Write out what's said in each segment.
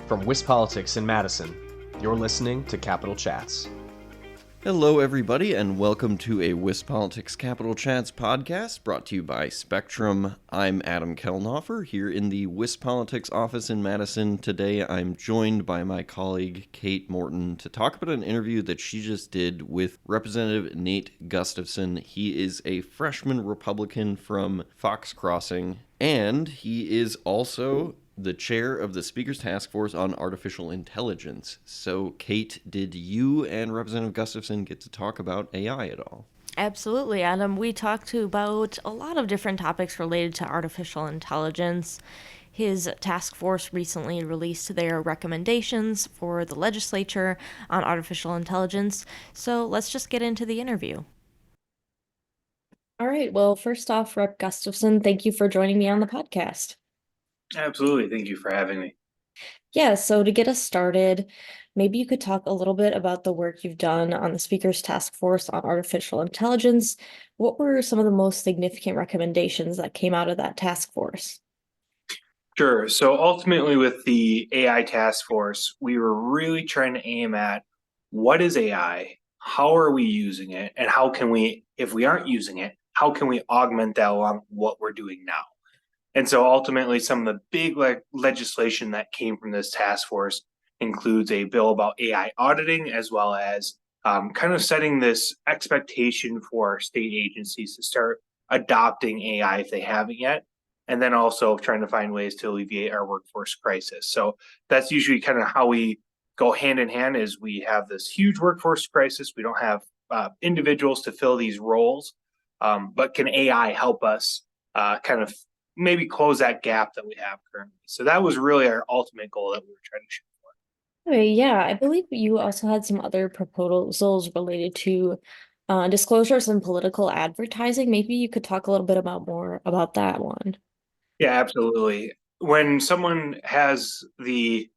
From WisPolitics in Madison, you're listening to Capital Chats. Hello, everybody, and welcome to a WisPolitics Capital Chats podcast brought to you by Spectrum. I'm Adam Kellnhofer here in the WisPolitics office in Madison. Today, I'm joined by my colleague, Kate Morton, to talk about an interview that she just did with Representative Nate Gustafson. He is a freshman Republican from Fox Crossing, and he is also the chair of the Speaker's Task Force on Artificial Intelligence. So, Kate, did you and Representative Gustafson get to talk about AI at all? Absolutely, Adam. We talked about a lot of different topics related to artificial intelligence. His task force recently released their recommendations for the legislature on artificial intelligence. So let's just get into the interview. All right. Well, first off, Rep. Gustafson, thank you for joining me on the podcast. Absolutely. Thank you for having me. Yeah, so to get us started, maybe you could talk a little bit about the work you've done on the Speaker's Task Force on Artificial Intelligence. What were some of the most significant recommendations that came out of that task force? Sure. So ultimately with the AI task force, we were really trying to aim at what is AI, how are we using it, and how can we, if we aren't using it, how can we augment that along what we're doing now? And so ultimately some of the big legislation that came from this task force includes a bill about AI auditing, as well as kind of setting this expectation for state agencies to start adopting AI if they haven't yet. And then also trying to find ways to alleviate our workforce crisis. So that's usually kind of how we go hand in hand. Is we have this huge workforce crisis. We don't have individuals to fill these roles, but can AI help us kind of maybe close that gap that we have currently? So that was really our ultimate goal that we were trying to shoot for. Okay, yeah, I believe you also had some other proposals related to disclosures and political advertising. Maybe you could talk a little bit more about that one. Yeah, absolutely. When someone has the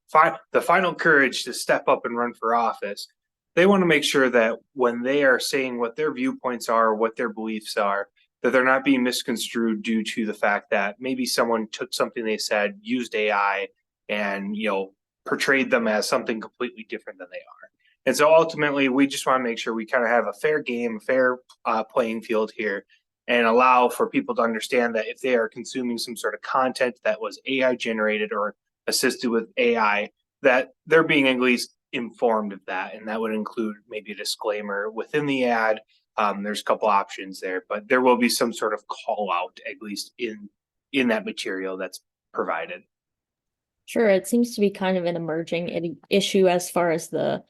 final courage to step up and run for office, they want to make sure that when they are saying what their viewpoints are, what their beliefs are, that they're not being misconstrued due to the fact that maybe someone took something they said, used AI, and portrayed them as something completely different than they are. And so ultimately, we just want to make sure we kind of have a fair game, a fair playing field here, and allow for people to understand that if they are consuming some sort of content that was AI generated or assisted with AI, that they're being at least informed of that. And that would include maybe a disclaimer within the ad. There's a couple options there, but there will be some sort of call out, at least in that material that's provided. Sure, it seems to be kind of an emerging issue as far as the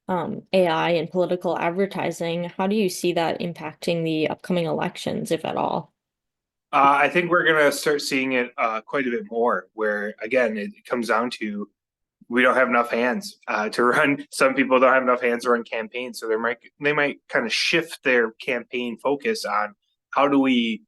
AI and political advertising. How do you see that impacting the upcoming elections, if at all? I think we're going to start seeing it quite a bit more, where, again, it comes down to we don't have enough hands to run. Some people don't have enough hands to run campaigns, so they might kind of shift their campaign focus on how do we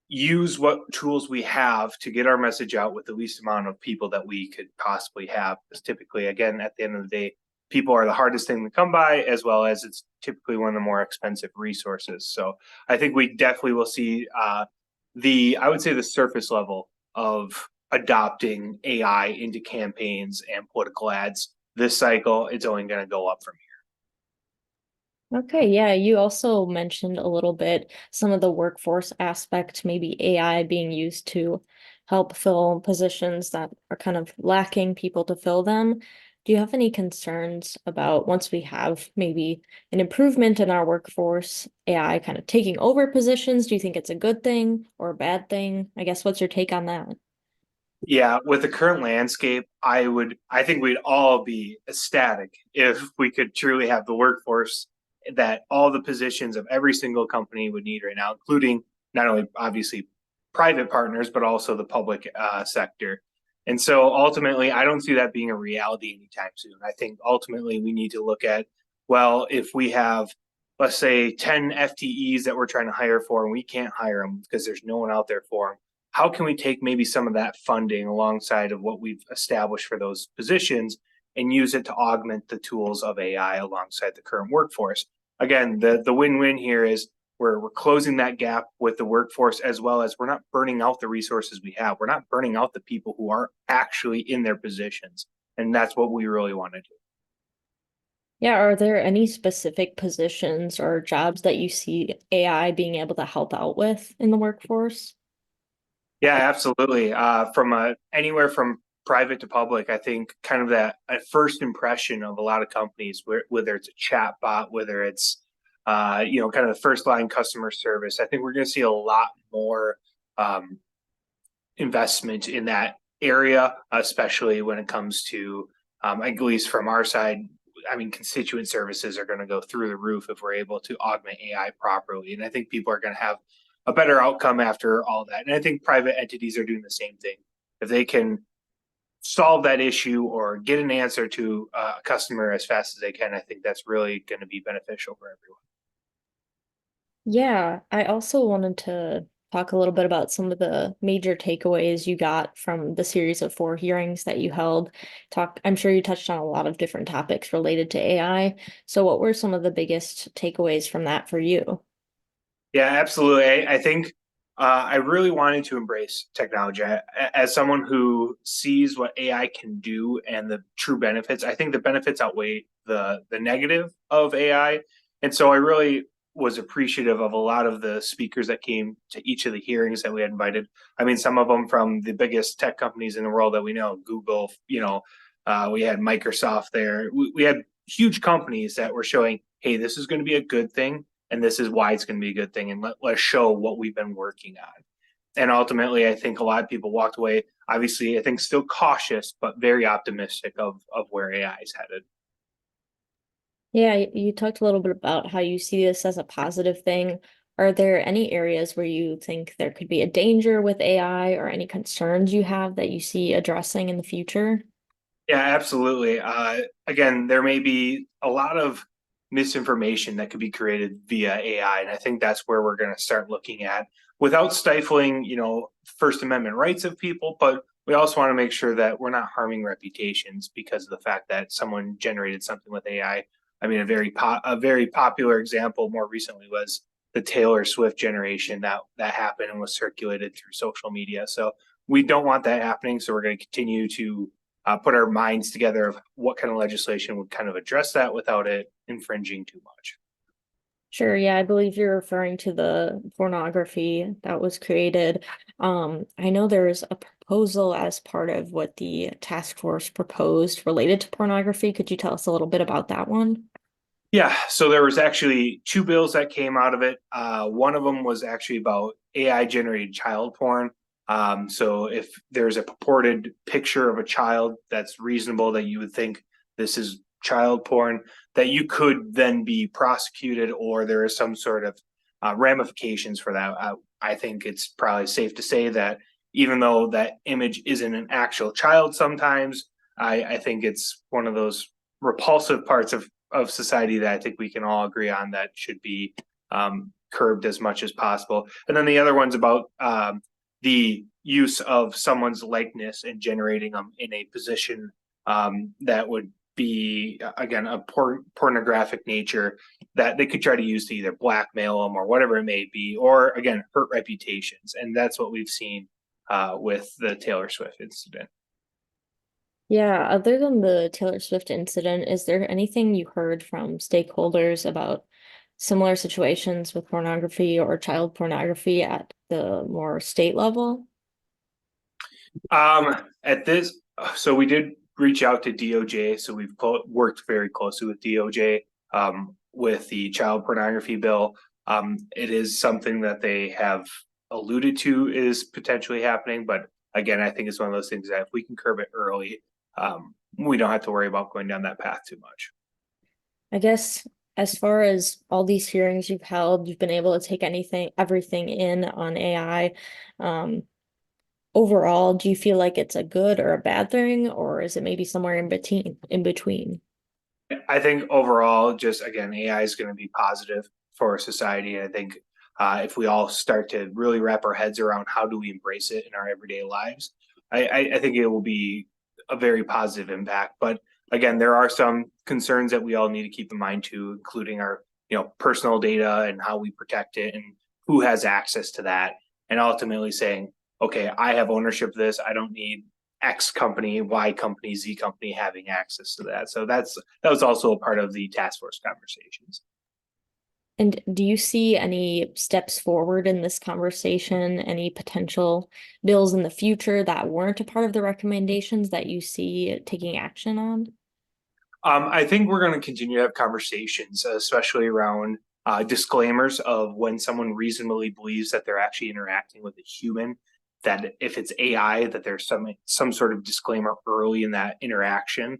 use what tools we have to get our message out with the least amount of people that we could possibly have. Because typically, again, at the end of the day, people are the hardest thing to come by, as well as it's typically one of the more expensive resources. So I think we definitely will see I would say the surface level of adopting AI into campaigns and political ads this cycle. It's only going to go up from here. Okay, yeah, you also mentioned a little bit some of the workforce aspect, maybe AI being used to help fill positions that are kind of lacking people to fill them. Do you have any concerns about once we have maybe an improvement in our workforce, AI kind of taking over positions? Do you think it's a good thing or a bad thing? I guess what's your take on that? Yeah, with the current landscape, I think we'd all be ecstatic if we could truly have the workforce that all the positions of every single company would need right now, including not only obviously private partners, but also the public sector. And so ultimately, I don't see that being a reality anytime soon. I think ultimately we need to look at, well, if we have, let's say, 10 FTEs that we're trying to hire for, and we can't hire them because there's no one out there for them, how can we take maybe some of that funding alongside of what we've established for those positions and use it to augment the tools of AI alongside the current workforce? Again, the win-win here is we're closing that gap with the workforce, as well as we're not burning out the resources we have. We're not burning out the people who are actually in their positions. And that's what we really want to do. Yeah, are there any specific positions or jobs that you see AI being able to help out with in the workforce? Yeah, absolutely. Anywhere from private to public, I think kind of that a first impression of a lot of companies, whether it's a chat bot, whether it's kind of the first line customer service. I think we're going to see a lot more um, investment in that area, especially when it comes to, at least from our side. I mean, constituent services are going to go through the roof if we're able to augment AI properly. And I think people are going to have a better outcome after all that. And I think private entities are doing the same thing. If they can solve that issue or get an answer to a customer as fast as they can, I think that's really going to be beneficial for everyone. Yeah, I also wanted to talk a little bit about some of the major takeaways you got from the series of 4 hearings that you held. I'm sure you touched on a lot of different topics related to AI. So what were some of the biggest takeaways from that for you? Yeah, absolutely. I think I really wanted to embrace technology. As someone who sees what AI can do and the true benefits, I think the benefits outweigh the negative of AI. And so I really was appreciative of a lot of the speakers that came to each of the hearings that we had invited. I mean, some of them from the biggest tech companies in the world that we know, Google, we had Microsoft there. We had huge companies that were showing, hey, this is going to be a good thing and this is why it's going to be a good thing, and let's show what we've been working on. And ultimately, I think a lot of people walked away, obviously, I think still cautious, but very optimistic of where AI is headed. Yeah, you talked a little bit about how you see this as a positive thing. Are there any areas where you think there could be a danger with AI or any concerns you have that you see addressing in the future? Yeah, absolutely. Again, there may be a lot of misinformation that could be created via AI, and I think that's where we're going to start looking at without stifling, First Amendment rights of people, but we also want to make sure that we're not harming reputations because of the fact that someone generated something with AI. I mean, a very popular example more recently was the Taylor Swift generation that happened and was circulated through social media. So we don't want that happening. So we're going to continue to put our minds together of what kind of legislation would kind of address that without it infringing too much. Sure, yeah, I believe you're referring to the pornography that was created. I know there's a proposal as part of what the task force proposed related to pornography. Could you tell us a little bit about that one? Yeah, so there was actually 2 bills that came out of it. One of them was actually about AI generated child porn. So if there's a purported picture of a child that's reasonable that you would think this is child porn, that you could then be prosecuted or there is some sort of ramifications for that. I think it's probably safe to say that even though that image isn't an actual child sometimes, I think it's one of those repulsive parts of society that I think we can all agree on that should be curbed as much as possible. And then the other one's about the use of someone's likeness and generating them in a position that would be, again, a pornographic nature that they could try to use to either blackmail them or whatever it may be, or again, hurt reputations. And that's what we've seen with the Taylor Swift incident. Yeah, other than the Taylor Swift incident, is there anything you heard from stakeholders about similar situations with pornography or child pornography at the more state level? At this, so we did reach out to DOJ. So we've worked very closely with DOJ with the child pornography bill. It is something that they have alluded to is potentially happening, but again, I think it's one of those things that if we can curb it early, we don't have to worry about going down that path too much. I guess as far as all these hearings you've held, you've been able to take everything in on AI. Um, Overall, do you feel like it's a good or a bad thing, or is it maybe somewhere in between? I think overall, just again, AI is going to be positive for society. And I think if we all start to really wrap our heads around how do we embrace it in our everyday lives, I think it will be a very positive impact. But again, there are some concerns that we all need to keep in mind too, including our personal data and how we protect it and who has access to that, and ultimately saying, okay, I have ownership of this. I don't need X company, Y company, Z company having access to that. So that was also a part of the task force conversations. And do you see any steps forward in this conversation, any potential bills in the future that weren't a part of the recommendations that you see taking action on? I think we're going to continue to have conversations, especially around disclaimers of when someone reasonably believes that they're actually interacting with a human. That if it's AI, that there's some sort of disclaimer early in that interaction.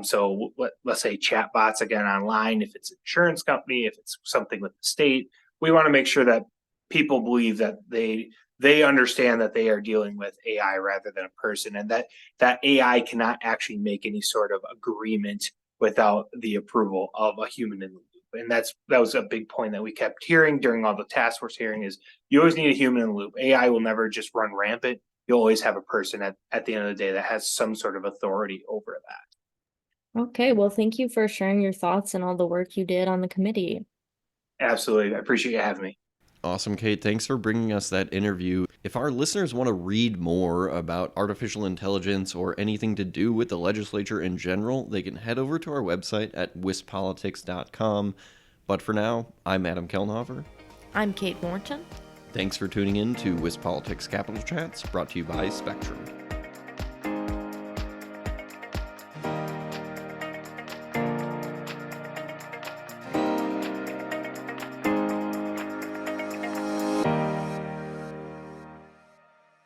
So let's say chatbots again online. If it's an insurance company, if it's something with the state, we want to make sure that people believe that they understand that they are dealing with AI rather than a person, and that AI cannot actually make any sort of agreement without the approval of a human in the loop. And that was a big point that we kept hearing during all the task force hearing is you always need a human in the loop. AI will never just run rampant. You'll always have a person at the end of the day that has some sort of authority over that. Okay, well, thank you for sharing your thoughts and all the work you did on the committee. Absolutely. I appreciate you having me. Awesome, Kate. Thanks for bringing us that interview. If our listeners want to read more about artificial intelligence or anything to do with the legislature in general, they can head over to our website at wispolitics.com. But for now, I'm Adam Kelnhofer. I'm Kate Morton. Thanks for tuning in to WisPolitics Capital Chats, brought to you by Spectrum.